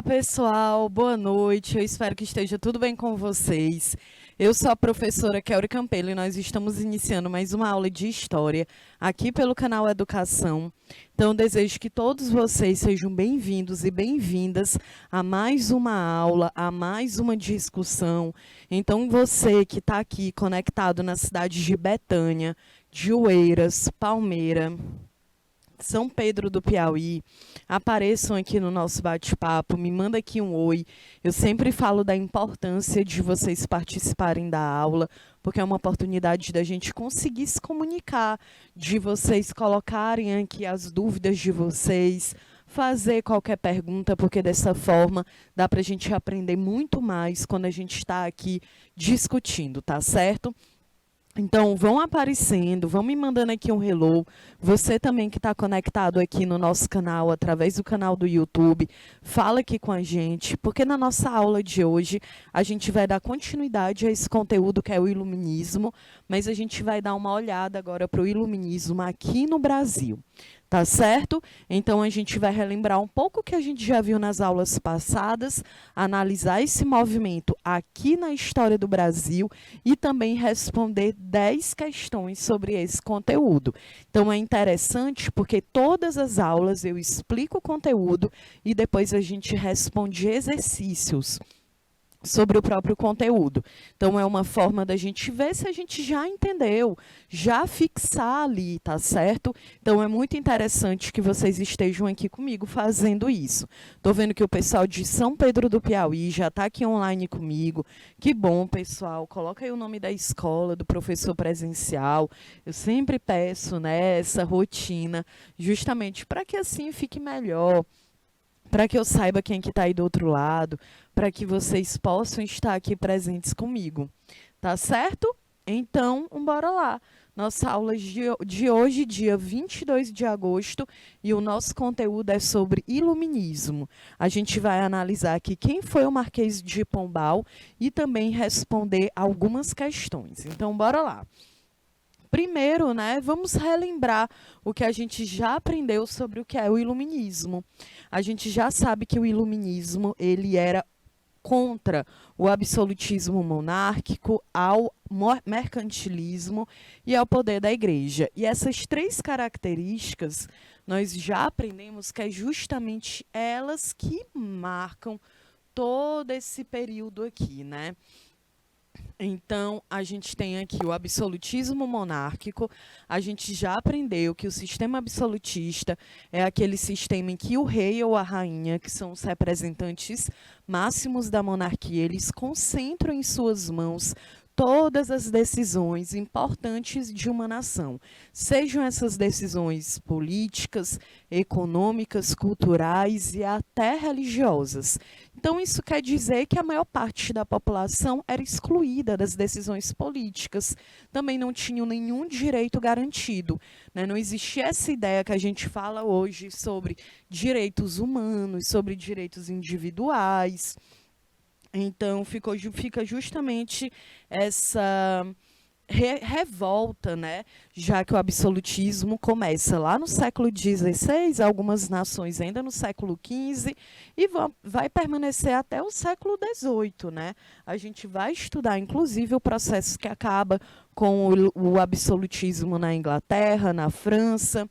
Olá, pessoal, boa noite. Eu espero que esteja tudo bem com vocês. Eu sou a professora Kelly Campelo e nós estamos iniciando mais uma aula de História aqui pelo canal Educação. Então, desejo que todos vocês sejam bem-vindos e bem-vindas a mais uma aula, a mais uma discussão. Então, você que está aqui conectado na cidade de Betânia, de Oeiras, Palmeira, São Pedro do Piauí, apareçam aqui no nosso bate-papo, me manda aqui um oi. Eu sempre falo da importância de vocês participarem da aula, porque é uma oportunidade da gente conseguir se comunicar, de vocês colocarem aqui as dúvidas de vocês, fazer qualquer pergunta, porque dessa forma dá para a gente aprender muito mais quando a gente está aqui discutindo, tá certo? Então, vão aparecendo, vão me mandando aqui um hello. Você também que está conectado aqui no nosso canal, através do canal do YouTube, fala aqui com a gente, porque na nossa aula de hoje a gente vai dar continuidade a esse conteúdo que é o iluminismo, mas a gente vai dar uma olhada agora para o iluminismo aqui no Brasil. Tá certo? Então, a gente vai relembrar um pouco o que a gente já viu nas aulas passadas, analisar esse movimento aqui na história do Brasil e também responder 10 questões sobre esse conteúdo. Então, é interessante porque todas as aulas eu explico o conteúdo e depois a gente responde exercícios sobre o próprio conteúdo. Então, é uma forma da gente ver se a gente já entendeu, já fixar ali, tá certo? Então, é muito interessante que vocês estejam aqui comigo fazendo isso. Estou vendo que o pessoal de São Pedro do Piauí já está aqui online comigo. Que bom, pessoal. Coloca aí o nome da escola, do professor presencial. Eu sempre peço, né, essa rotina, justamente para que assim fique melhor, para que eu saiba quem que está aí do outro lado, para que vocês possam estar aqui presentes comigo. Tá certo? Então, bora lá. Nossa aula de hoje, dia 22 de agosto, e o nosso conteúdo é sobre iluminismo. A gente vai analisar aqui quem foi o Marquês de Pombal e também responder algumas questões. Então, bora lá. Primeiro, né, vamos relembrar o que a gente já aprendeu sobre o que é o iluminismo. A gente já sabe que o iluminismo ele era contra o absolutismo monárquico, ao mercantilismo e ao poder da igreja. E essas três características nós já aprendemos que é justamente elas que marcam todo esse período aqui, né? Então, a gente tem aqui o absolutismo monárquico. A gente já aprendeu que o sistema absolutista é aquele sistema em que o rei ou a rainha, que são os representantes máximos da monarquia, eles concentram em suas mãos todas as decisões importantes de uma nação, sejam essas decisões políticas, econômicas, culturais e até religiosas. Então, isso quer dizer que a maior parte da população era excluída das decisões políticas, também não tinham nenhum direito garantido, né? Não existia essa ideia que a gente fala hoje sobre direitos humanos, sobre direitos individuais. Então, fica justamente essa revolta, né? Já que o absolutismo começa lá no século XVI, algumas nações ainda no século XV, e vai permanecer até o século XVIII, né? A gente vai estudar, inclusive, o processo que acaba com o absolutismo na Inglaterra, na França.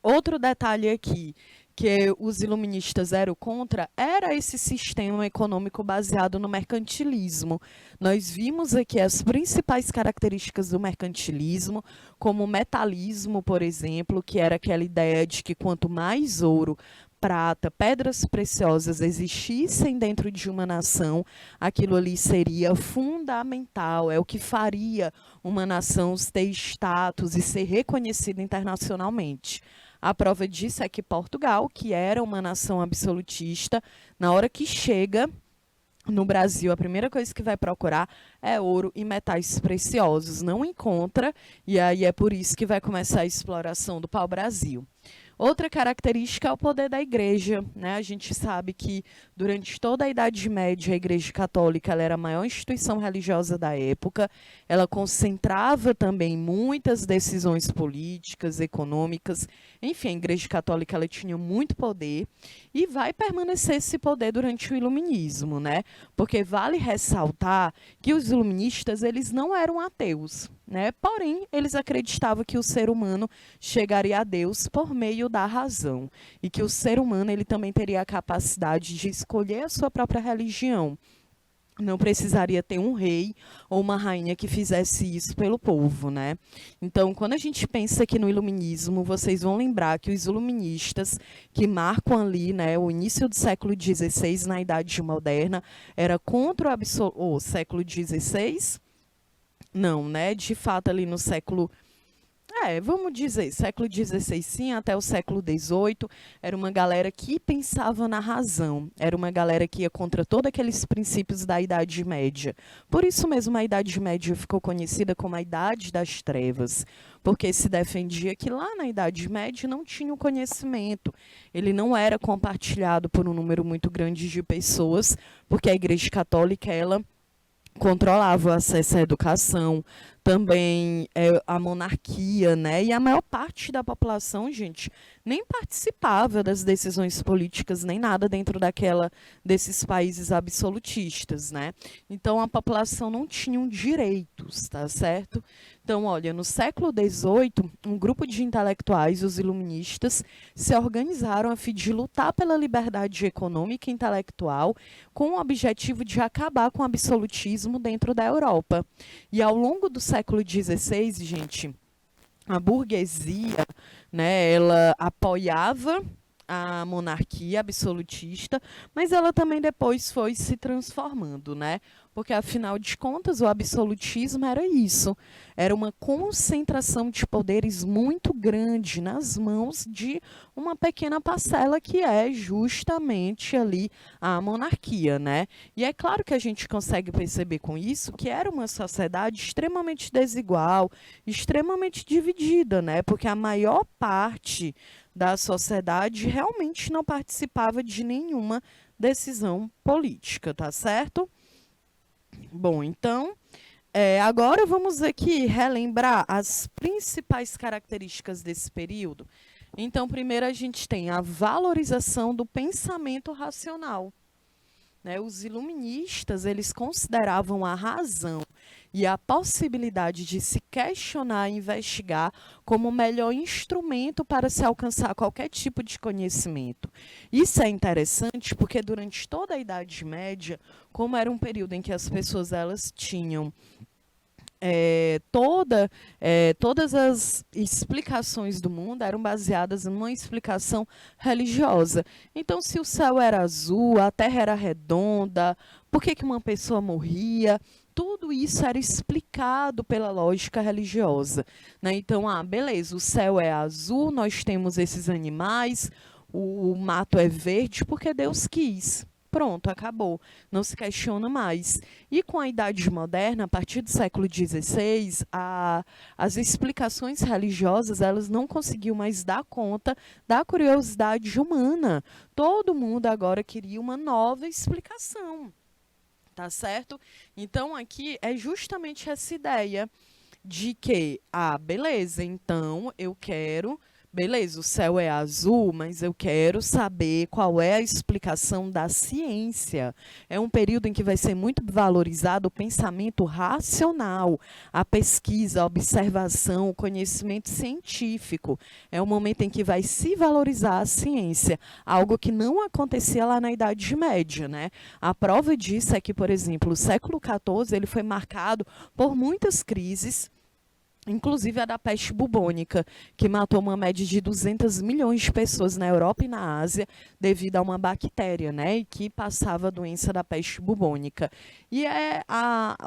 Outro detalhe aqui, que os iluministas eram contra, era esse sistema econômico baseado no mercantilismo. Nós vimos aqui as principais características do mercantilismo, como o metalismo, por exemplo, que era aquela ideia de que quanto mais ouro, prata, pedras preciosas existissem dentro de uma nação, aquilo ali seria fundamental, é o que faria uma nação ter status e ser reconhecida internacionalmente. A prova disso é que Portugal, que era uma nação absolutista, na hora que chega no Brasil, a primeira coisa que vai procurar é ouro e metais preciosos. Não encontra, e aí é por isso que vai começar a exploração do pau-brasil. Outra característica é o poder da igreja, né? A gente sabe que durante toda a Idade Média a Igreja Católica ela era a maior instituição religiosa da época, ela concentrava também muitas decisões políticas, econômicas, enfim, a Igreja Católica ela tinha muito poder e vai permanecer esse poder durante o Iluminismo, né? Porque vale ressaltar que os iluministas eles não eram ateus, né? Porém, eles acreditavam que o ser humano chegaria a Deus por meio da razão e que o ser humano ele também teria a capacidade de escolher a sua própria religião. Não precisaria ter um rei ou uma rainha que fizesse isso pelo povo, né? Então, quando a gente pensa aqui no iluminismo, vocês vão lembrar que os iluministas, que marcam ali, né, o início do século XVI, na Idade Moderna, era contra o século XVI? Não, né? De fato, ali no século vamos dizer, século XVI sim, até o século XVIII, era uma galera que pensava na razão, era uma galera que ia contra todos aqueles princípios da Idade Média. Por isso mesmo a Idade Média ficou conhecida como a Idade das Trevas, porque se defendia que lá na Idade Média não tinha o conhecimento, ele não era compartilhado por um número muito grande de pessoas, porque a Igreja Católica, ela controlava o acesso à educação, também a monarquia, né? E a maior parte da população, gente, nem participava das decisões políticas, nem nada dentro desses países absolutistas, né? Então, a população não tinha direitos, tá certo? Então, olha, no século XVIII, um grupo de intelectuais, os iluministas, se organizaram a fim de lutar pela liberdade econômica e intelectual com o objetivo de acabar com o absolutismo dentro da Europa. E ao longo do século XVI, gente, a burguesia, né, ela apoiava a monarquia absolutista, mas ela também depois foi se transformando, né? Porque, afinal de contas, o absolutismo era isso, era uma concentração de poderes muito grande nas mãos de uma pequena parcela que é justamente ali a monarquia, né? E é claro que a gente consegue perceber com isso que era uma sociedade extremamente desigual, extremamente dividida, né? Porque a maior parte da sociedade realmente não participava de nenhuma decisão política, tá certo? Bom, então, agora vamos aqui relembrar as principais características desse período. Então, primeiro a gente tem a valorização do pensamento racional, né? Os iluministas, eles consideravam a razão e a possibilidade de se questionar e investigar como o melhor instrumento para se alcançar qualquer tipo de conhecimento. Isso é interessante porque durante toda a Idade Média, como era um período em que as pessoas elas tinham todas as explicações do mundo eram baseadas numa explicação religiosa. Então, se o céu era azul, a terra era redonda, por que uma pessoa morria, tudo isso era explicado pela lógica religiosa, né? Então, beleza, o céu é azul, nós temos esses animais, o mato é verde porque Deus quis. Pronto, acabou. Não se questiona mais. E com a Idade Moderna, a partir do século XVI, as explicações religiosas elas não conseguiam mais dar conta da curiosidade humana. Todo mundo agora queria uma nova explicação. Tá certo? Então, aqui é justamente essa ideia de que, beleza, então eu quero... Beleza, o céu é azul, mas eu quero saber qual é a explicação da ciência. É um período em que vai ser muito valorizado o pensamento racional, a pesquisa, a observação, o conhecimento científico. É um momento em que vai se valorizar a ciência, algo que não acontecia lá na Idade Média, né? A prova disso é que, por exemplo, o século XIV ele foi marcado por muitas crises, inclusive a da peste bubônica, que matou uma média de 200 milhões de pessoas na Europa e na Ásia devido a uma bactéria, né, que passava a doença da peste bubônica. E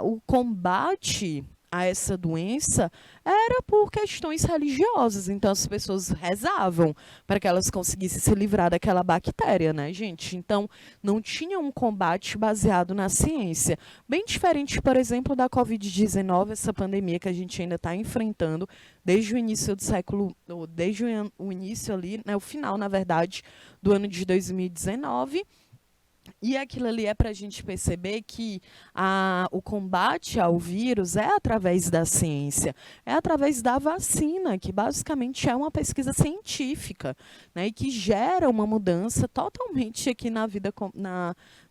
o combate a essa doença era por questões religiosas. Então, as pessoas rezavam para que elas conseguissem se livrar daquela bactéria, né, gente? Então, não tinha um combate baseado na ciência. Bem diferente, por exemplo, da Covid-19, essa pandemia que a gente ainda está enfrentando desde o início do século, ou desde o início ali, né, o final, na verdade, do ano de 2019. E aquilo ali é para a gente perceber que o combate ao vírus é através da ciência, é através da vacina, que basicamente é uma pesquisa científica, né, e que gera uma mudança totalmente aqui na vida,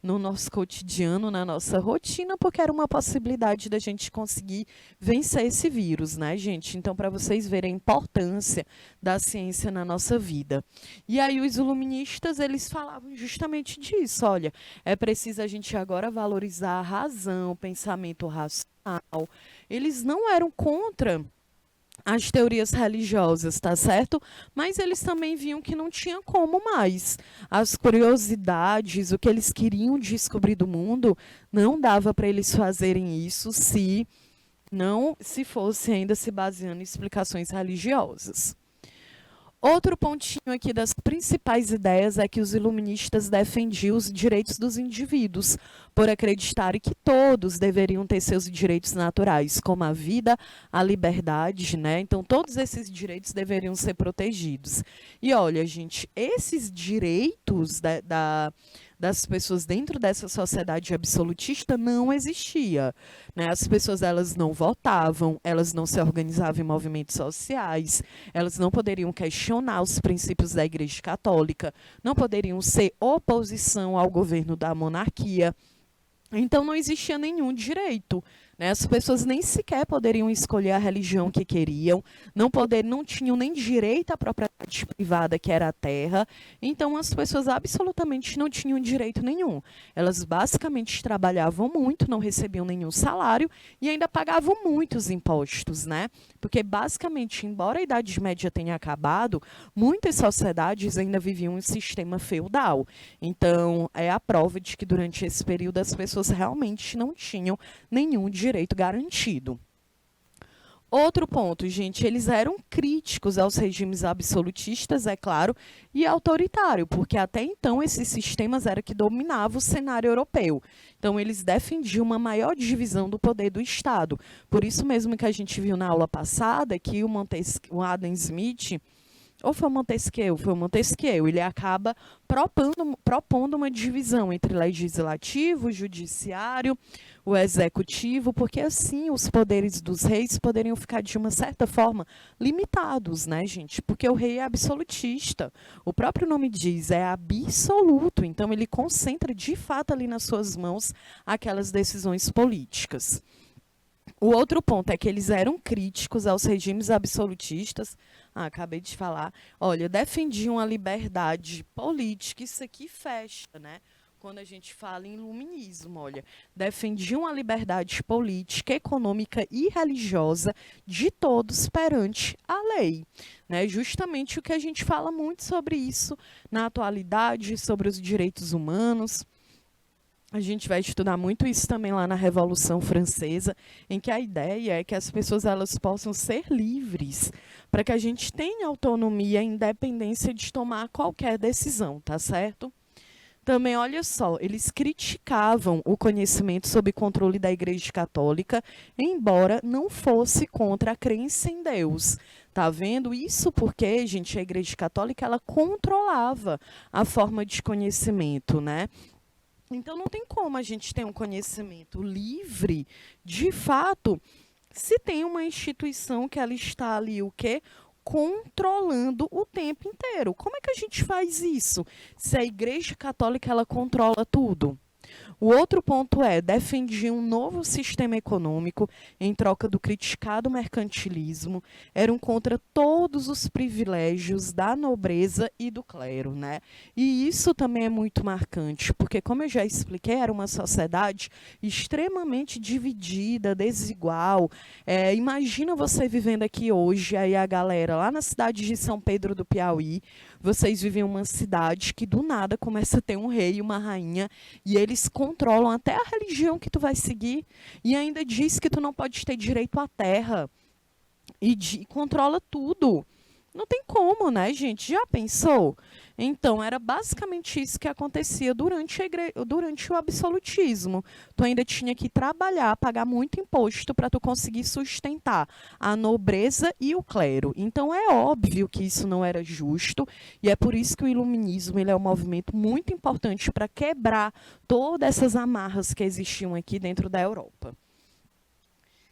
no nosso cotidiano, na nossa rotina, porque era uma possibilidade da gente conseguir vencer esse vírus, né, gente? Então, para vocês verem a importância da ciência na nossa vida. E aí os iluministas, eles falavam justamente disso, olha, é preciso a gente agora valorizar a razão, o pensamento racional. Eles não eram contra as teorias religiosas, tá certo? Mas eles também viam que não tinha como mais. As curiosidades, o que eles queriam descobrir do mundo, não dava para eles fazerem isso se fosse ainda se baseando em explicações religiosas. Outro pontinho aqui das principais ideias é que os iluministas defendiam os direitos dos indivíduos, por acreditarem que todos deveriam ter seus direitos naturais, como a vida, a liberdade, né? Então, todos esses direitos deveriam ser protegidos. E olha, gente, esses direitos das pessoas dentro dessa sociedade absolutista não existia, né? As pessoas, elas não votavam, elas não se organizavam em movimentos sociais, elas não poderiam questionar os princípios da Igreja Católica, não poderiam ser oposição ao governo da monarquia. Então, não existia nenhum direito, né? As pessoas nem sequer poderiam escolher a religião que queriam, não tinham nem direito à propriedade privada, que era a terra. Então, as pessoas absolutamente não tinham direito nenhum. Elas basicamente trabalhavam muito, não recebiam nenhum salário e ainda pagavam muitos impostos, né? Porque, basicamente, embora a Idade Média tenha acabado, muitas sociedades ainda viviam um sistema feudal. Então, é a prova de que durante esse período as pessoas realmente não tinham nenhum direito garantido. Outro ponto, gente, eles eram críticos aos regimes absolutistas, é claro, e autoritário, porque até então esses sistemas eram que dominavam o cenário europeu. Então, eles defendiam uma maior divisão do poder do Estado. Por isso mesmo que a gente viu na aula passada que o Adam Smith, ou foi o Montesquieu? Foi o Montesquieu. Ele acaba propondo uma divisão entre legislativo, judiciário, o executivo, porque assim os poderes dos reis poderiam ficar, de uma certa forma, limitados, né, gente? Porque o rei é absolutista. O próprio nome diz, é absoluto. Então, ele concentra, de fato, ali nas suas mãos aquelas decisões políticas. O outro ponto é que eles eram críticos aos regimes absolutistas. Acabei de falar. Olha, defendiam a liberdade política. Isso aqui fecha, né? Quando a gente fala em iluminismo, olha, defendiam a liberdade política, econômica e religiosa de todos perante a lei, né? Justamente o que a gente fala muito sobre isso na atualidade, sobre os direitos humanos. A gente vai estudar muito isso também lá na Revolução Francesa, em que a ideia é que as pessoas, elas possam ser livres, para que a gente tenha autonomia e independência de tomar qualquer decisão, tá certo? Também, olha só, eles criticavam o conhecimento sob controle da Igreja Católica, embora não fosse contra a crença em Deus. Tá vendo? Isso porque, gente, a Igreja Católica, ela controlava a forma de conhecimento, né? Então, não tem como a gente ter um conhecimento livre, de fato, se tem uma instituição que ela está ali, o quê? Controlando o tempo inteiro. Como é que a gente faz isso? Se a Igreja Católica, ela controla tudo. O outro ponto é, defendiam um novo sistema econômico em troca do criticado mercantilismo, eram contra todos os privilégios da nobreza e do clero, né? E isso também é muito marcante, porque, como eu já expliquei, era uma sociedade extremamente dividida, desigual. Imagina você vivendo aqui hoje, aí a galera lá na cidade de São Pedro do Piauí, vocês vivem em uma cidade que do nada começa a ter um rei e uma rainha e eles controlam até a religião que tu vai seguir e ainda diz que tu não pode ter direito à terra e controla tudo. Não tem como, né, gente? Já pensou? Então, era basicamente isso que acontecia durante o absolutismo. Tu ainda tinha que trabalhar, pagar muito imposto para tu conseguir sustentar a nobreza e o clero. Então, é óbvio que isso não era justo, e é por isso que o iluminismo ele é um movimento muito importante para quebrar todas essas amarras que existiam aqui dentro da Europa.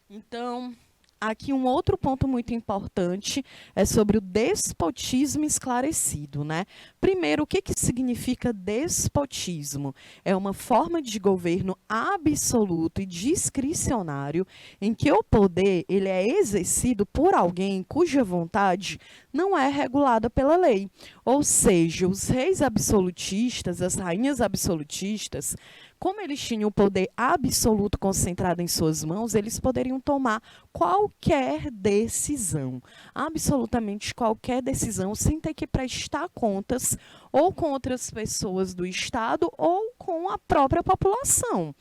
Então, aqui um outro ponto muito importante é sobre o despotismo esclarecido, né? Primeiro, o que que significa despotismo? É uma forma de governo absoluto e discricionário em que o poder ele é exercido por alguém cuja vontade não é regulada pela lei. Ou seja, os reis absolutistas, as rainhas absolutistas, como eles tinham o poder absoluto concentrado em suas mãos, eles poderiam tomar qualquer decisão, absolutamente qualquer decisão, sem ter que prestar contas ou com outras pessoas do Estado ou com a própria população.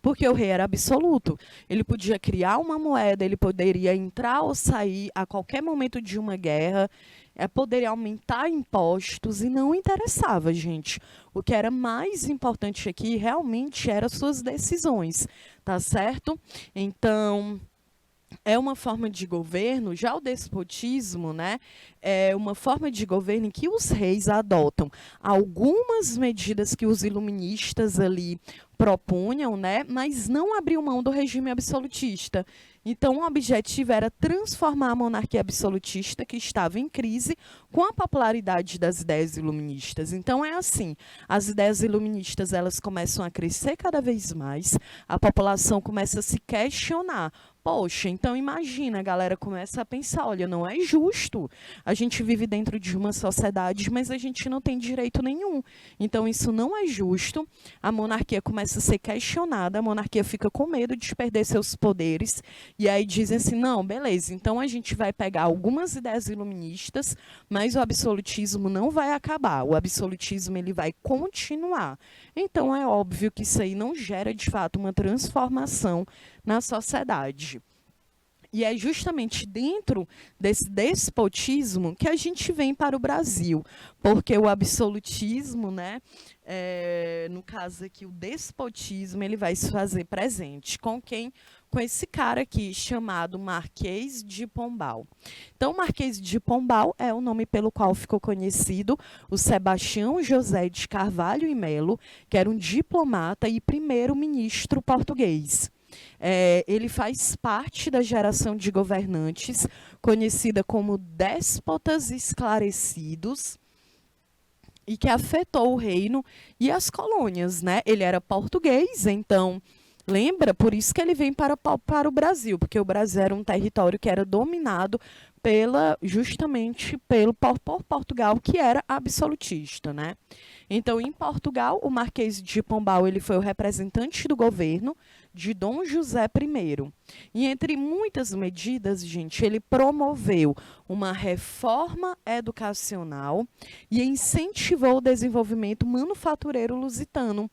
Porque o rei era absoluto. Ele podia criar uma moeda, ele poderia entrar ou sair a qualquer momento de uma guerra, poderia aumentar impostos e não interessava, gente. O que era mais importante aqui realmente eram suas decisões, tá certo? Então, é uma forma de governo, já o despotismo, né, é uma forma de governo em que os reis adotam algumas medidas que os iluministas ali propunham, né, mas não abriam mão do regime absolutista. Então, o objetivo era transformar a monarquia absolutista, que estava em crise, com a popularidade das ideias iluministas. Então, é assim, as ideias iluministas elas começam a crescer cada vez mais, a população começa a se questionar. Poxa, então imagina, a galera começa a pensar, olha, não é justo. A gente vive dentro de uma sociedade, mas a gente não tem direito nenhum. Então isso não é justo. A monarquia começa a ser questionada, a monarquia fica com medo de perder seus poderes. E aí dizem assim, não, beleza, então a gente vai pegar algumas ideias iluministas, mas o absolutismo não vai acabar. O absolutismo ele vai continuar. Então é óbvio que isso aí não gera, de fato, uma transformação na sociedade. E é justamente dentro desse despotismo que a gente vem para o Brasil, porque o absolutismo, né, no caso aqui o despotismo, ele vai se fazer presente com quem? Com esse cara aqui chamado Marquês de Pombal. Então, o Marquês de Pombal é o nome pelo qual ficou conhecido o Sebastião José de Carvalho e Melo, que era um diplomata e primeiro-ministro português. Ele faz parte da geração de governantes conhecida como déspotas esclarecidos e que afetou o reino e as colônias, né? Ele era português, então lembra? Por isso que ele vem para o Brasil, porque o Brasil era um território que era dominado justamente por Portugal, que era absolutista, né? Então, em Portugal, o Marquês de Pombal ele foi o representante do governo de Dom José I. E entre muitas medidas, gente, ele promoveu uma reforma educacional e incentivou o desenvolvimento manufatureiro lusitano.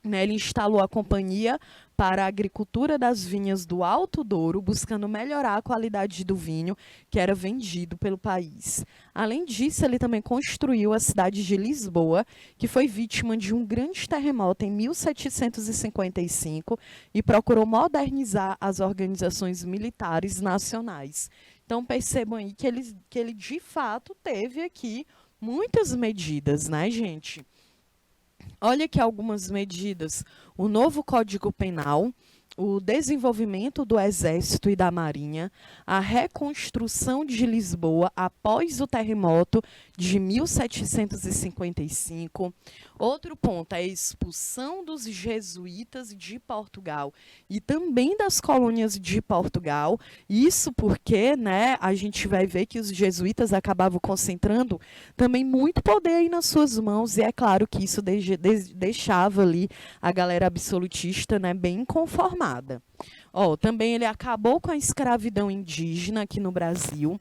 Ele instalou a Companhia para a Agricultura das Vinhas do Alto Douro, buscando melhorar a qualidade do vinho que era vendido pelo país. Além disso, ele também construiu a cidade de Lisboa, que foi vítima de um grande terremoto em 1755 e procurou modernizar as organizações militares nacionais. Então, percebam aí que ele de fato teve aqui muitas medidas, né, gente? Olha aqui algumas medidas. O novo Código Penal, o desenvolvimento do Exército e da Marinha, a reconstrução de Lisboa após o terremoto de 1755. Outro ponto é a expulsão dos jesuítas de Portugal e também das colônias de Portugal. Isso porque, né, a gente vai ver que os jesuítas acabavam concentrando também muito poder aí nas suas mãos, e é claro que isso deixava ali a galera absolutista, né, bem conformada. Também ele acabou com a escravidão indígena aqui no Brasil.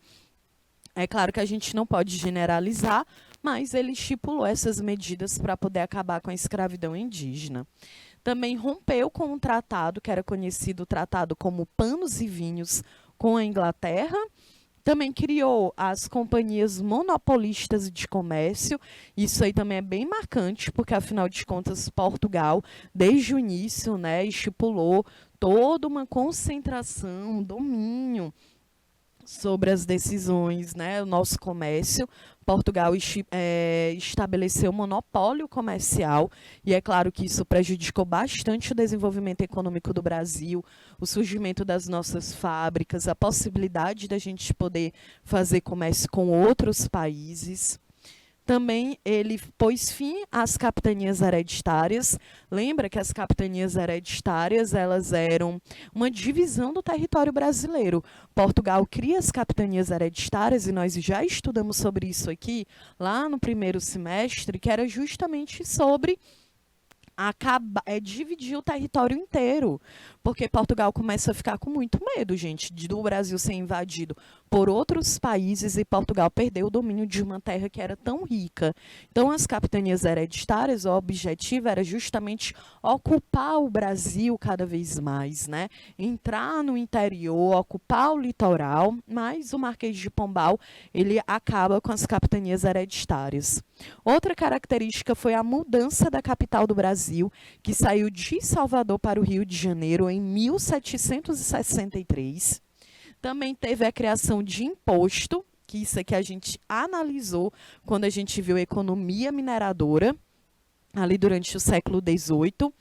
É claro que a gente não pode generalizar, mas ele estipulou essas medidas para poder acabar com a escravidão indígena. Também rompeu com um tratado, que era conhecido tratado como Panos e Vinhos, com a Inglaterra. Também criou as companhias monopolistas de comércio. Isso aí também é bem marcante, porque afinal de contas, Portugal, desde o início, né, estipulou toda uma concentração, um domínio sobre as decisões, né, o nosso comércio. Portugal estabeleceu monopólio comercial e é claro que isso prejudicou bastante o desenvolvimento econômico do Brasil, o surgimento das nossas fábricas, a possibilidade da gente poder fazer comércio com outros países. Também ele pôs fim às capitanias hereditárias. Lembra que as capitanias hereditárias elas eram uma divisão do território brasileiro. Portugal cria as capitanias hereditárias, e nós já estudamos sobre isso aqui, lá no primeiro semestre, que era justamente sobre dividir o território inteiro, porque Portugal começa a ficar com muito medo, gente, do Brasil ser invadido por outros países e Portugal perder o domínio de uma terra que era tão rica. Então, as capitanias hereditárias, o objetivo era justamente ocupar o Brasil cada vez mais, né? Entrar no interior, ocupar o litoral, mas o Marquês de Pombal, ele acaba com as capitanias hereditárias. Outra característica foi a mudança da capital do Brasil, que saiu de Salvador para o Rio de Janeiro em 1763. Também teve a criação de imposto, que isso aqui a gente analisou quando a gente viu a economia mineradora, ali durante o século XVIII.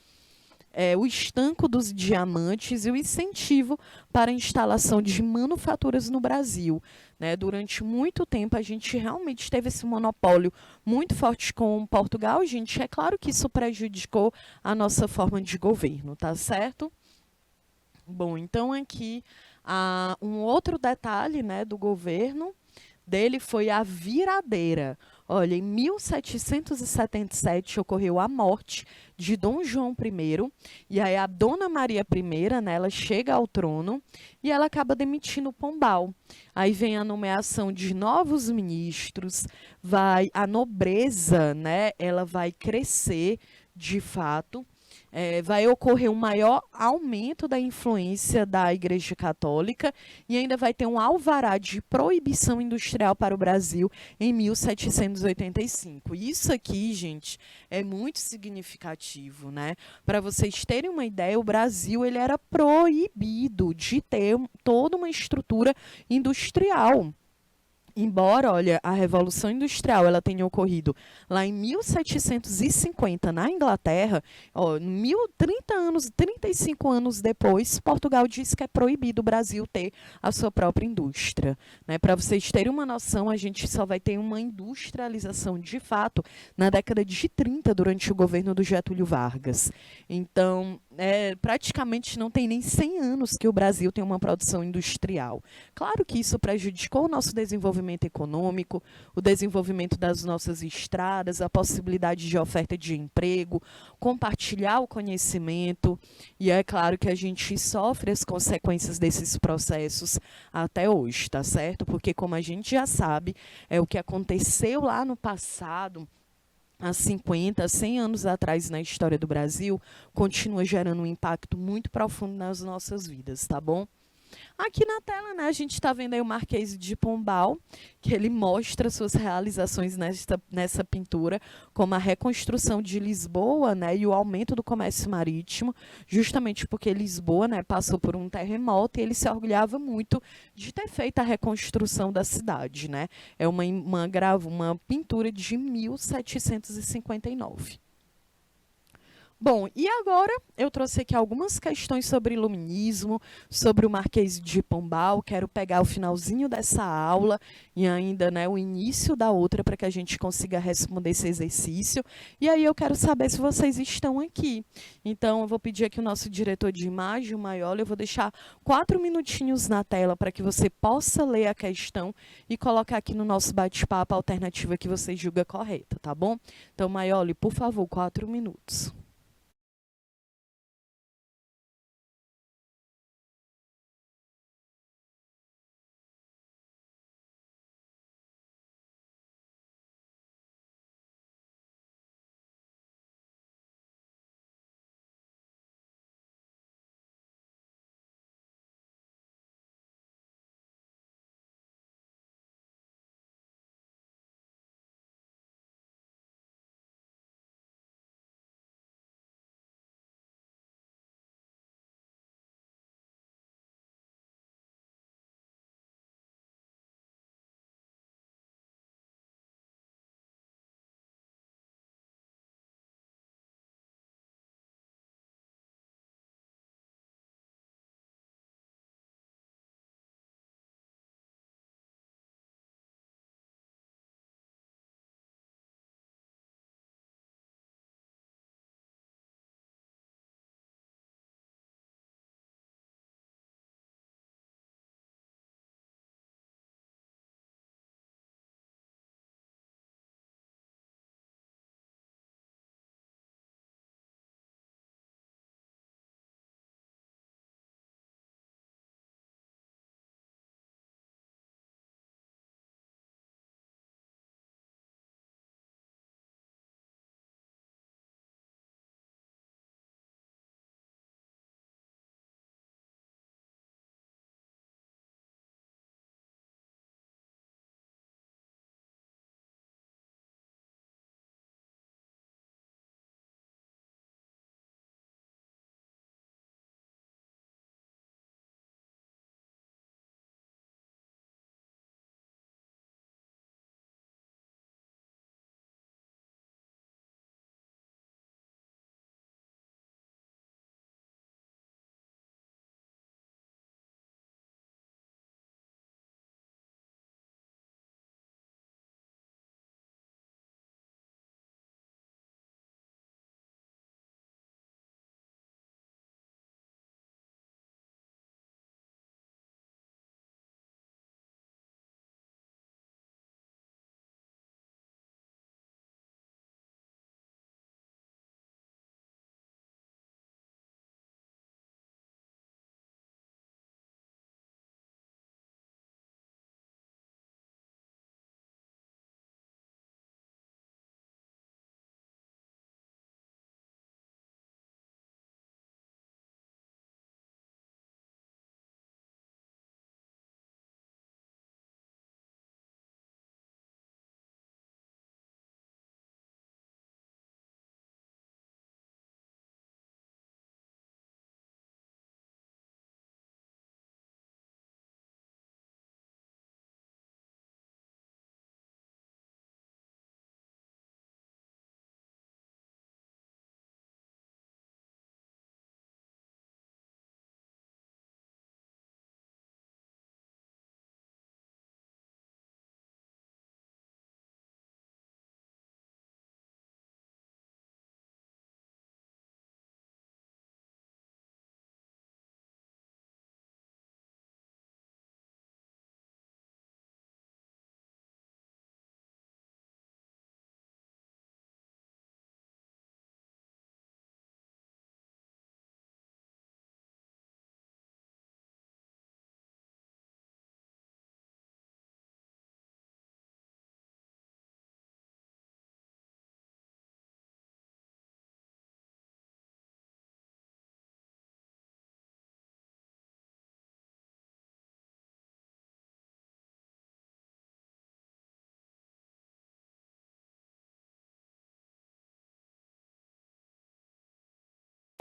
O estanco dos diamantes e o incentivo para a instalação de manufaturas no Brasil. Né? Durante muito tempo, a gente realmente teve esse monopólio muito forte com Portugal, gente. É claro que isso prejudicou a nossa forma de governo, tá certo? Bom, então aqui um outro detalhe, né, do governo dele foi a viradeira. Olha, em 1777 ocorreu a morte de Dom João I, e aí a Dona Maria I, né, ela chega ao trono e ela acaba demitindo Pombal. Aí vem a nomeação de novos ministros, a nobreza, né, ela vai crescer de fato. Vai ocorrer um maior aumento da influência da Igreja Católica e ainda vai ter um alvará de proibição industrial para o Brasil em 1785. Isso aqui, gente, é muito significativo, né? Para vocês terem uma ideia, o Brasil ele era proibido de ter toda uma estrutura industrial. Embora, olha, a Revolução Industrial ela tenha ocorrido lá em 1750 na Inglaterra, ó, 30 anos, 35 anos depois, Portugal diz que é proibido o Brasil ter a sua própria indústria. Né? Para vocês terem uma noção, a gente só vai ter uma industrialização de fato na década de 30, durante o governo do Getúlio Vargas. Então, praticamente não tem nem 100 anos que o Brasil tem uma produção industrial. Claro que isso prejudicou o nosso desenvolvimento econômico, o desenvolvimento das nossas estradas, a possibilidade de oferta de emprego, compartilhar o conhecimento, e é claro que a gente sofre as consequências desses processos até hoje, tá certo? Porque como a gente já sabe, é o que aconteceu lá no passado, há 50, 100 anos atrás na história do Brasil, continua gerando um impacto muito profundo nas nossas vidas, tá bom? Aqui na tela, né, a gente está vendo aí o Marquês de Pombal, que ele mostra suas realizações nessa pintura, como a reconstrução de Lisboa, né, e o aumento do comércio marítimo, justamente porque Lisboa, né, passou por um terremoto e ele se orgulhava muito de ter feito a reconstrução da cidade. Né? É uma pintura de 1759. Bom, e agora eu trouxe aqui algumas questões sobre iluminismo, sobre o Marquês de Pombal. Quero pegar o finalzinho dessa aula e ainda, né, o início da outra para que a gente consiga responder esse exercício. E aí eu quero saber se vocês estão aqui. Então, eu vou pedir aqui o nosso diretor de imagem, o Maioli, eu vou deixar 4 minutinhos na tela para que você possa ler a questão e colocar aqui no nosso bate-papo a alternativa que você julga correta, tá bom? Então, Maioli, por favor, 4 minutos.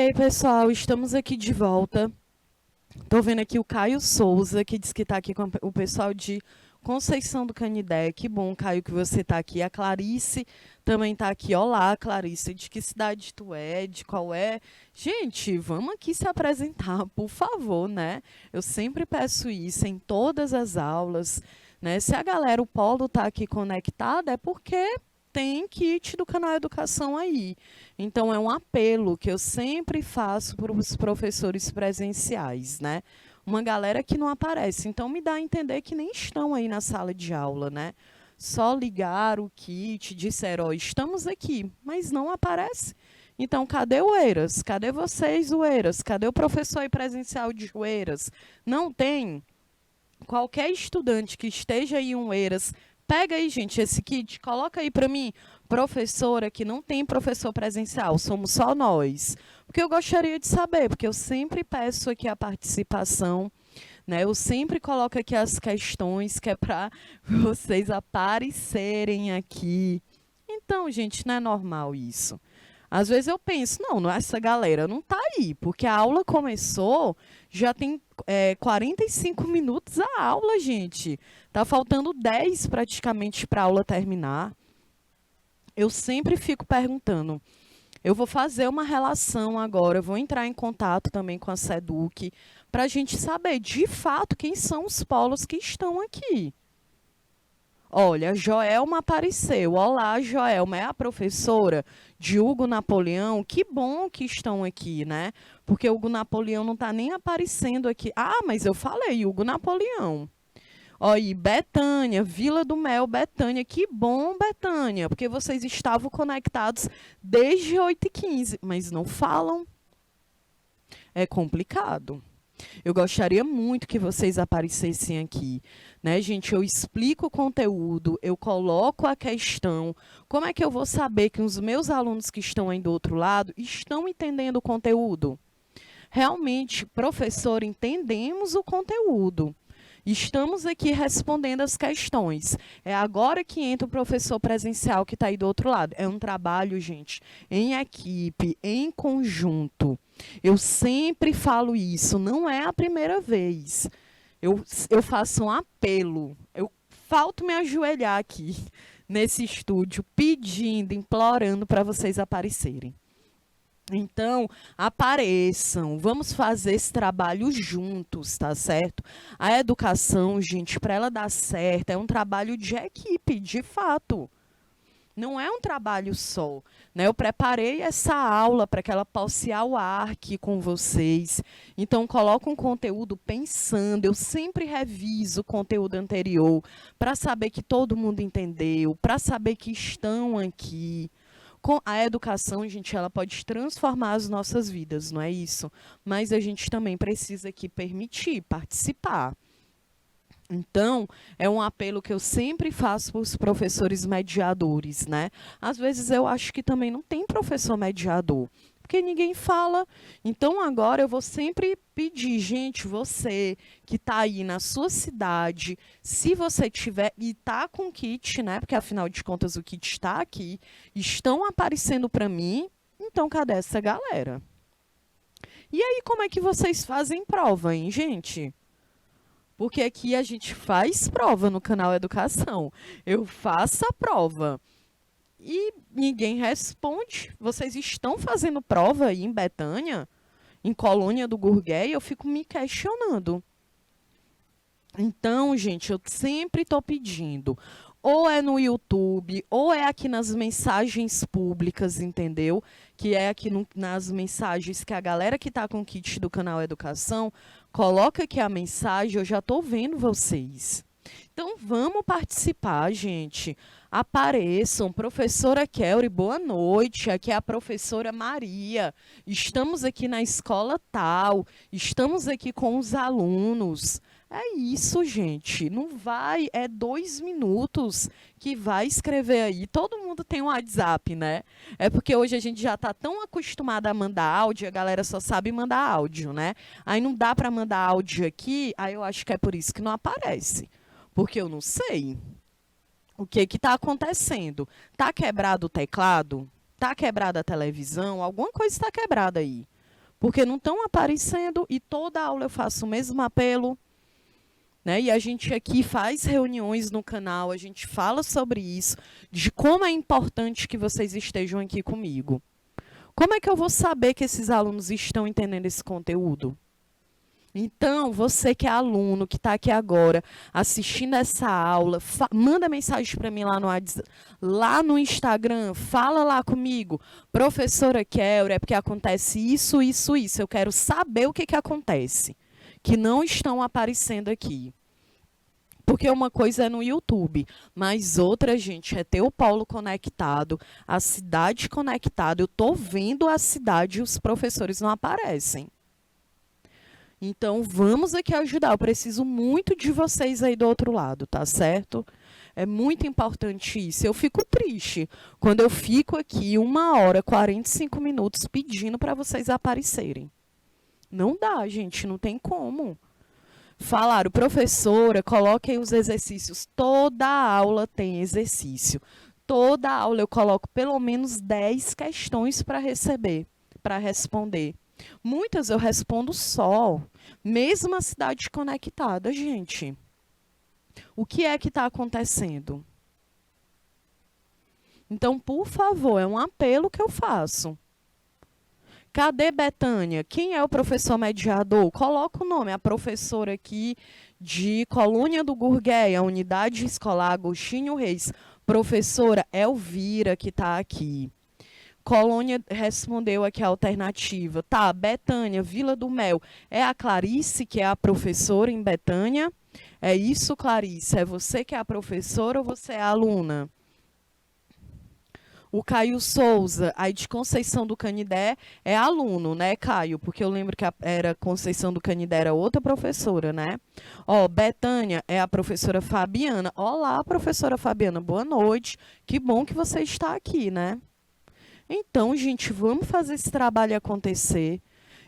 Ei, pessoal, estamos aqui de volta. Tô vendo aqui o Caio Souza, que diz que está aqui com o pessoal de Conceição do Canidé. Que bom, Caio, que você está aqui. A Clarice também está aqui. Olá, Clarice, de que cidade tu é? De qual é? Gente, vamos aqui se apresentar, por favor, né? Eu sempre peço isso em todas as aulas, né? Se a galera, o Polo está aqui conectada, é porque tem kit do canal Educação aí. Então, é um apelo que eu sempre faço para os professores presenciais, né? Uma galera que não aparece. Então, me dá a entender que nem estão aí na sala de aula, né? Só ligaram o kit, disseram, ó, estamos aqui, mas não aparece. Então, cadê o Eiras? Cadê vocês, o Eiras? Cadê o professor aí presencial de Eiras? Não tem? Qualquer estudante que esteja aí um Eiras, pega aí, gente, esse kit, coloca aí para mim, professora, que não tem professor presencial, somos só nós. Porque eu gostaria de saber, porque eu sempre peço aqui a participação, né? Eu sempre coloco aqui as questões, que é para vocês aparecerem aqui. Então, gente, não é normal isso. Às vezes eu penso, não, essa galera não está aí, porque a aula começou, já tem 45 minutos a aula, gente. Tá faltando 10 praticamente para a aula terminar. Eu sempre fico perguntando. Eu vou fazer uma relação agora, eu vou entrar em contato também com a SEDUC, para a gente saber, de fato, quem são os polos que estão aqui. Olha, Joelma apareceu. Olá, Joelma, é a professora de Hugo Napoleão. Que bom que estão aqui, né? Porque Hugo Napoleão não está nem aparecendo aqui. Ah, mas eu falei, Hugo Napoleão. Olha aí, Betânia, Vila do Mel, Betânia. Que bom, Betânia, porque vocês estavam conectados desde 8h15, mas não falam. É complicado. Eu gostaria muito que vocês aparecessem aqui, né, gente? Eu explico o conteúdo, eu coloco a questão. Como é que eu vou saber que os meus alunos que estão aí do outro lado estão entendendo o conteúdo? Realmente, professor, entendemos o conteúdo. Estamos aqui respondendo as questões. É agora que entra o professor presencial que está aí do outro lado. É um trabalho, gente, em equipe, em conjunto. Eu sempre falo isso, não é a primeira vez. Eu faço um apelo, eu falto me ajoelhar aqui nesse estúdio, pedindo, implorando para vocês aparecerem. Então, apareçam, vamos fazer esse trabalho juntos, tá certo? A educação, gente, para ela dar certo, é um trabalho de equipe, de fato. Não é um trabalho só, né? Eu preparei essa aula para que ela possa ir ao ar aqui com vocês. Então, coloco um conteúdo pensando. Eu sempre reviso o conteúdo anterior para saber que todo mundo entendeu, para saber que estão aqui. Com a educação, gente, ela pode transformar as nossas vidas, não é isso? Mas a gente também precisa aqui permitir, participar. Então, é um apelo que eu sempre faço para os professores mediadores, né? Às vezes eu acho que também não tem professor mediador, porque ninguém fala. Então, agora eu vou sempre pedir, gente, você que está aí na sua cidade, se você tiver, e está com kit, né? Porque afinal de contas o kit está aqui, estão aparecendo para mim, então cadê essa galera? E aí, como é que vocês fazem prova, hein, gente? Porque aqui a gente faz prova no canal Educação. Eu faço a prova. E ninguém responde. Vocês estão fazendo prova aí em Betânia, em Colônia do Gurgueia? Eu fico me questionando. Então, gente, eu sempre estou pedindo. Ou é no YouTube, ou é aqui nas mensagens públicas, entendeu? Que é aqui nas mensagens que a galera que está com o kit do canal Educação, coloca aqui a mensagem, eu já estou vendo vocês. Então, vamos participar, gente. Apareçam. Professora Kelly, boa noite. Aqui é a professora Maria. Estamos aqui na escola tal. Estamos aqui com os alunos. É isso, gente. Não vai, é 2 minutos que vai escrever aí. Todo mundo tem um WhatsApp, né? É porque hoje a gente já está tão acostumado a mandar áudio, a galera só sabe mandar áudio, né? Aí não dá para mandar áudio aqui, aí eu acho que é por isso que não aparece. Porque eu não sei o que está acontecendo. Está quebrado o teclado? Está quebrada a televisão? Alguma coisa está quebrada aí. porque não estão aparecendo e toda aula eu faço o mesmo apelo, né? E a gente aqui faz reuniões no canal, a gente fala sobre isso, de como é importante que vocês estejam aqui comigo. Como é que eu vou saber que esses alunos estão entendendo esse conteúdo? Então, você que é aluno, que está aqui agora, assistindo essa aula, manda mensagem para mim lá no Instagram, fala lá comigo, professora Kelly, é porque acontece isso, isso, isso. Eu quero saber o que, que acontece, que não estão aparecendo aqui. Porque uma coisa é no YouTube, mas outra, gente, é ter o polo conectado, a cidade conectada. Eu estou vendo a cidade e os professores não aparecem. Então, vamos aqui ajudar. Eu preciso muito de vocês aí do outro lado, tá certo? É muito importante isso. Eu fico triste quando eu fico aqui 1h, 45 minutos pedindo para vocês aparecerem. Não dá, gente, não tem como. Falaram, professora, coloquem os exercícios. Toda aula tem exercício. Toda aula eu coloco pelo menos 10 questões para responder. Muitas eu respondo só, mesmo a cidade conectada, gente. O que é que está acontecendo? Então, por favor, é um apelo que eu faço. Cadê Betânia? Quem é o professor mediador? Coloca o nome, a professora aqui de Colônia do Gurgueia, Unidade Escolar Agostinho Reis. Professora Elvira, que está aqui. Colônia respondeu aqui a alternativa. Tá, Betânia, Vila do Mel. É a Clarice que é a professora em Betânia? É isso, Clarice? É você que é a professora ou você é a aluna? O Caio Souza, aí de Conceição do Canidé, é aluno, né, Caio? Porque eu lembro que era Conceição do Canidé, era outra professora, né? Ó, Betânia é a professora Fabiana. Olá, professora Fabiana, boa noite. Que bom que você está aqui, né? Então, gente, vamos fazer esse trabalho acontecer.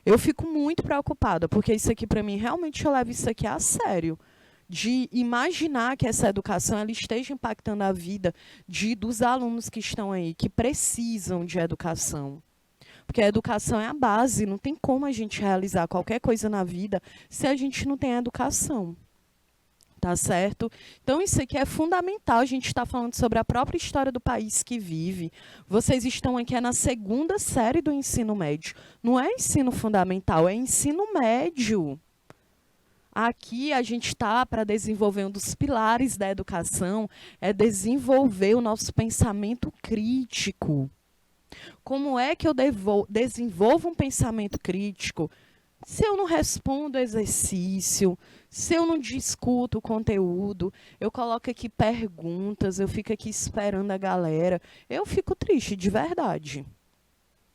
Eu fico muito preocupada, porque isso aqui, para mim, realmente eu levo isso aqui a sério. De imaginar que essa educação ela esteja impactando a vida dos alunos que estão aí, que precisam de educação. Porque a educação é a base, não tem como a gente realizar qualquer coisa na vida se a gente não tem educação. Tá certo? Então, isso aqui é fundamental. A gente está falando sobre a própria história do país que vive. Vocês estão aqui na 2ª série do ensino médio. Não é ensino fundamental, é ensino médio. Aqui a gente está para desenvolver um dos pilares da educação, é desenvolver o nosso pensamento crítico. Como é que eu desenvolvo um pensamento crítico se eu não respondo exercício, se eu não discuto o conteúdo, eu coloco aqui perguntas, eu fico aqui esperando a galera, eu fico triste, de verdade.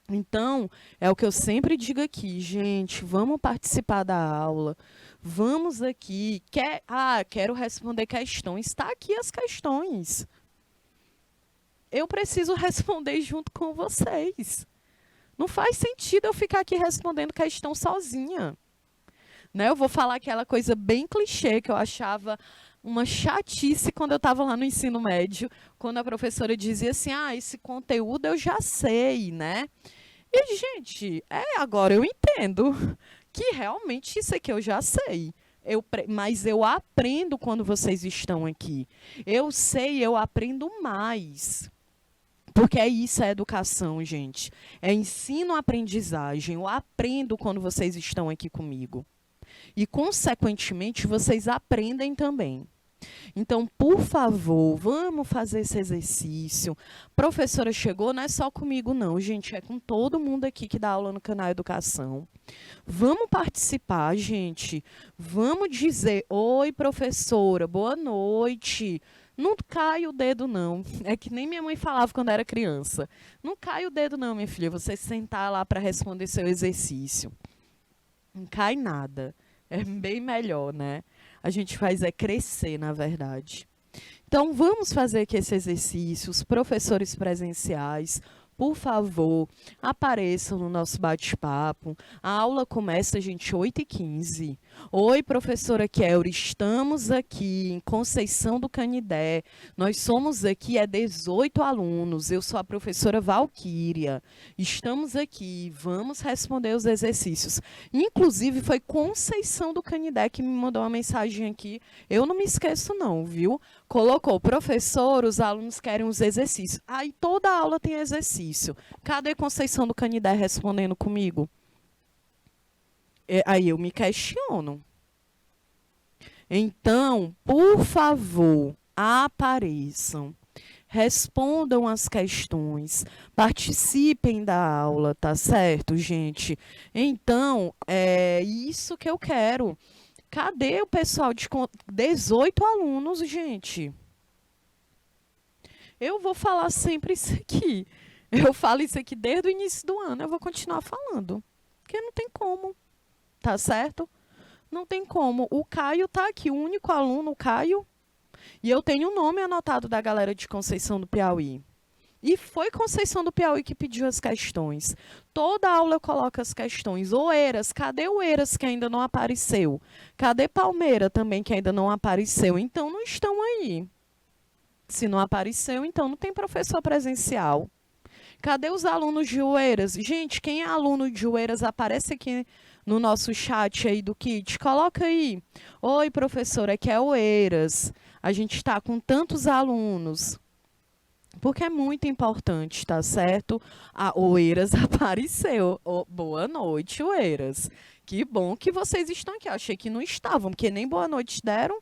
Então, é o que eu sempre digo aqui, gente, vamos participar da aula, vamos aqui, quero responder questões, está aqui as questões. Eu preciso responder junto com vocês. Não faz sentido eu ficar aqui respondendo questão sozinha. Né? Eu vou falar aquela coisa bem clichê que eu achava uma chatice quando eu estava lá no ensino médio, quando a professora dizia assim, esse conteúdo eu já sei, né? E, gente, agora eu entendo que realmente isso aqui eu já sei. Mas eu aprendo quando vocês estão aqui. Eu sei, eu aprendo mais. Porque isso é educação, gente. É ensino-aprendizagem. Eu aprendo quando vocês estão aqui comigo. E, consequentemente, vocês aprendem também. Então, por favor, vamos fazer esse exercício. Professora chegou, não é só comigo, não, gente. É com todo mundo aqui que dá aula no canal Educação. Vamos participar, gente. Vamos dizer, oi, professora, boa noite. Não cai o dedo, não. É que nem minha mãe falava quando era criança. Não cai o dedo, não, minha filha. Você sentar lá para responder seu exercício. Não cai nada. É bem melhor, né? A gente faz crescer, na verdade. Então, vamos fazer aqui esse exercício. Os professores presenciais por favor, apareçam no nosso bate-papo. A aula começa, gente, 8h15. Oi, professora Kelly, estamos aqui em Conceição do Canidé. Nós somos aqui, 18 alunos. Eu sou a professora Valquíria. Estamos aqui, vamos responder os exercícios. Inclusive, foi Conceição do Canidé que me mandou uma mensagem aqui. Eu não me esqueço não, viu? Colocou, professor, os alunos querem os exercícios. Aí toda aula tem exercício. Cadê Conceição do Canidé respondendo comigo? Aí eu me questiono. Então, por favor, apareçam. Respondam as questões, participem da aula, tá certo, gente? Então, é isso que eu quero. Cadê o pessoal de 18 alunos, gente? Eu vou falar sempre isso aqui. Eu falo isso aqui desde o início do ano, eu vou continuar falando. Porque não tem como, tá certo? Não tem como. O Caio tá aqui, o único aluno, o Caio. E eu tenho o nome anotado da galera de Conceição do Piauí. E foi Conceição do Piauí que pediu as questões. Toda aula eu coloco as questões. Oeiras, cadê o Eiras que ainda não apareceu? Cadê Palmeira também que ainda não apareceu? Então não estão aí. Se não apareceu, então não tem professor presencial. Cadê os alunos de Oeiras? Gente, quem é aluno de Oeiras, aparece aqui no nosso chat aí do Kit. Coloca aí. Oi, professora, aqui é Oeiras. A gente está com tantos alunos. Porque é muito importante, tá certo? A Oeiras apareceu. Boa noite, Oeiras. Que bom que vocês estão aqui. Eu achei que não estavam, porque nem boa noite deram.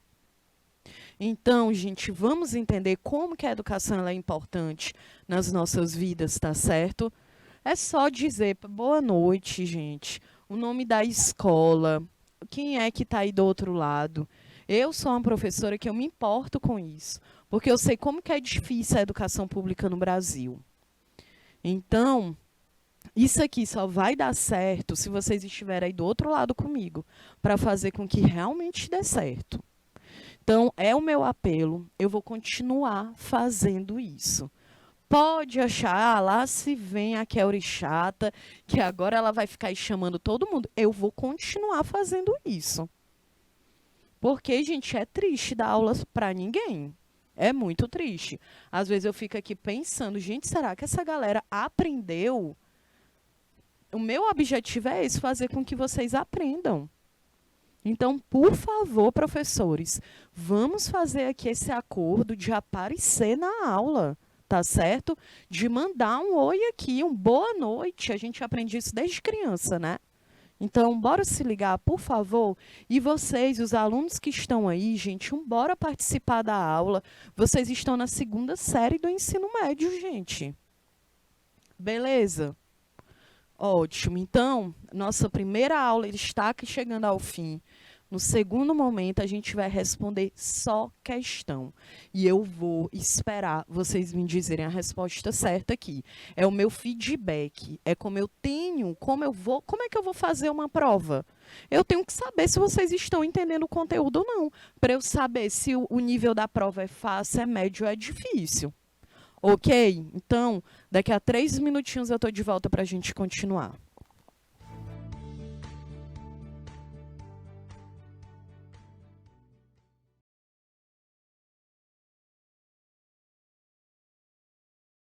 Então, gente, vamos entender como que a educação ela é importante nas nossas vidas, tá certo? É só dizer boa noite, gente. O nome da escola. Quem é que está aí do outro lado? Eu sou uma professora que eu me importo com isso, porque eu sei como que é difícil a educação pública no Brasil. Então, isso aqui só vai dar certo se vocês estiverem aí do outro lado comigo, para fazer com que realmente dê certo. Então, é o meu apelo, eu vou continuar fazendo isso. Pode achar, lá se vem a Kelly chata, que agora ela vai ficar aí chamando todo mundo. Eu vou continuar fazendo isso. Porque, gente, é triste dar aulas para ninguém. É muito triste. Às vezes eu fico aqui pensando, gente, será que essa galera aprendeu? O meu objetivo é esse, fazer com que vocês aprendam. Então, por favor, professores, vamos fazer aqui esse acordo de aparecer na aula, tá certo? De mandar um oi aqui, um boa noite. A gente aprende isso desde criança, né? Então, bora se ligar, por favor. E vocês, os alunos que estão aí, gente, bora participar da aula. Vocês estão na 2ª série do ensino médio, gente. Beleza? Ótimo. Então, nossa primeira aula está aqui chegando ao fim. No segundo momento, a gente vai responder só questão. E eu vou esperar vocês me dizerem a resposta certa aqui. É o meu feedback. É como eu tenho, como é que eu vou fazer uma prova? Eu tenho que saber se vocês estão entendendo o conteúdo ou não. Para eu saber se o nível da prova é fácil, é médio ou é difícil. Ok? Então, daqui a 3 minutinhos eu estou de volta para a gente continuar.